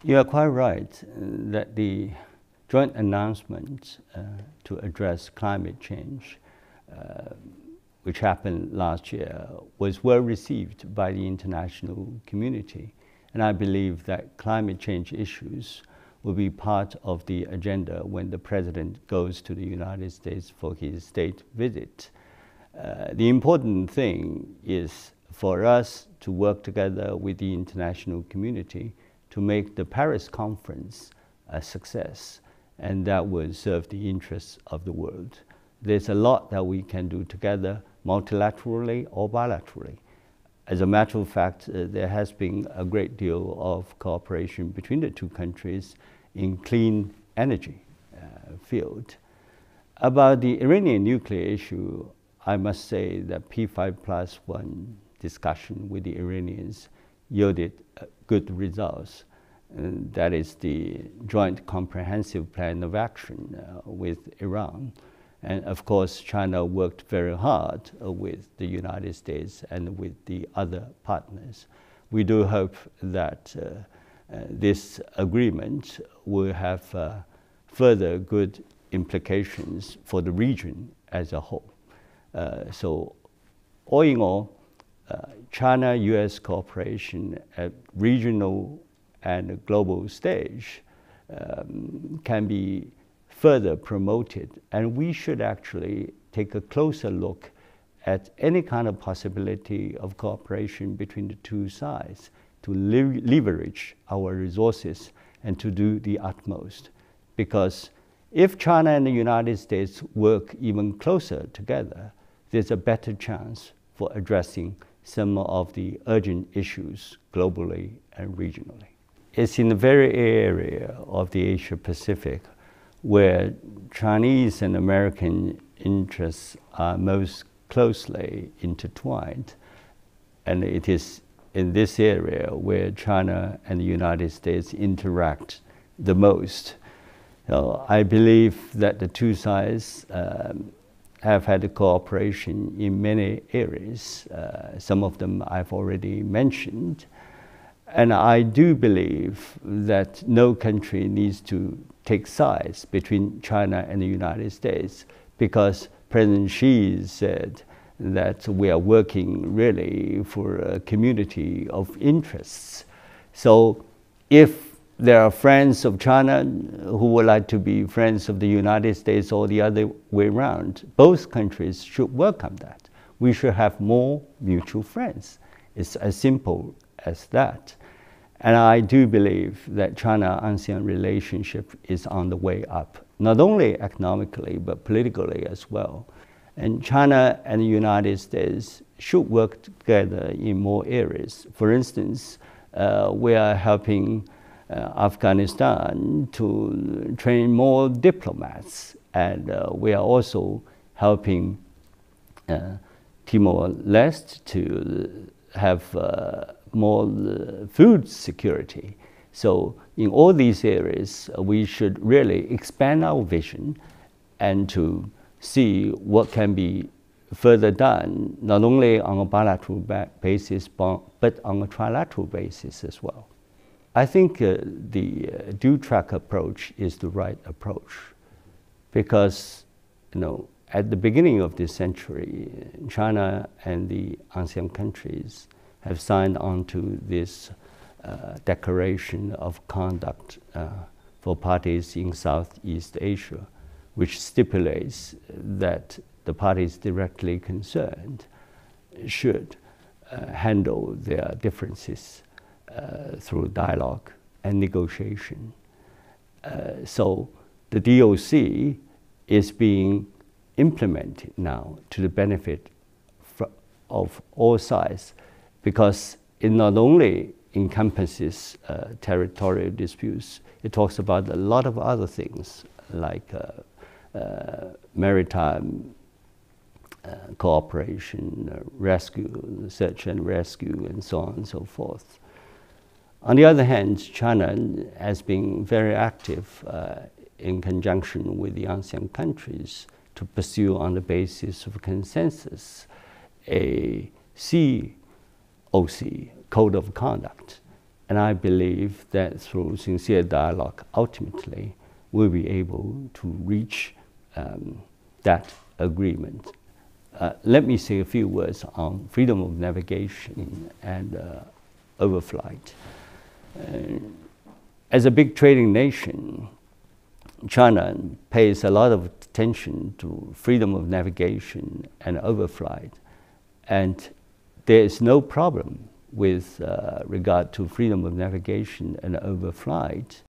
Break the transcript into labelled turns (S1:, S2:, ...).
S1: You are quite right that the joint announcement to address climate change, which happened last year, was well received by the international community. And I believe that climate change issues will be part of the agenda when the president goes to the United States for his state visit. The important thing is for us to work together with the international community to make the Paris conference a success, and that will serve the interests of the world. There's a lot that we can do together, multilaterally or bilaterally. As a matter of fact, there has been a great deal of cooperation between the two countries in clean energy field. About the Iranian nuclear issue, I must say that P5+1 discussion with the Iranians yielded good results. And that is the joint comprehensive plan of action with Iran. And of course, China worked very hard with the United States and with the other partners. We do hope that this agreement will have further good implications for the region as a whole. So all in all, China-US cooperation at regional and global stage can be further promoted, and we should actually take a closer look at any kind of possibility of cooperation between the two sides to leverage our resources and to do the utmost. Because if China and the United States work even closer together, there's a better chance for addressing some of the urgent issues globally and regionally. It's in the very area of the Asia-Pacific where Chinese and American interests are most closely intertwined. And it is in this area where China and the United States interact the most. So I believe that the two sides have had a cooperation in many areas. Some of them I've already mentioned. And I do believe that no country needs to take sides between China and the United States, because President Xi said that we are working really for a community of interests. So if there are friends of China who would like to be friends of the United States or the other way around, both countries should welcome that. We should have more mutual friends. It's as simple as that. And I do believe that China-ASEAN relationship is on the way up, not only economically, but politically as well. And China and the United States should work together in more areas. For instance, we are helping Afghanistan to train more diplomats, and we are also helping Timor-Leste to have more food security. So in all these areas, we should really expand our vision and to see what can be further done, not only on a bilateral basis, but on a trilateral basis as well. I think the dual-track approach is the right approach, because at the beginning of this century, China and the ASEAN countries have signed on to this declaration of conduct for parties in Southeast Asia, which stipulates that the parties directly concerned should handle their differences through dialogue and negotiation. So the DOC is being implemented now to the benefit of all sides, because it not only encompasses territorial disputes, it talks about a lot of other things like maritime cooperation, rescue, search and rescue, and so on and so forth. On the other hand, China has been very active in conjunction with the ASEAN countries to pursue, on the basis of consensus, a COC, Code of Conduct, And I believe that through sincere dialogue, ultimately, we'll be able to reach that agreement. Let me say a few words on freedom of navigation and overflight. As a big trading nation, China pays a lot of attention to freedom of navigation and overflight, and there is no problem with regard to freedom of navigation and overflight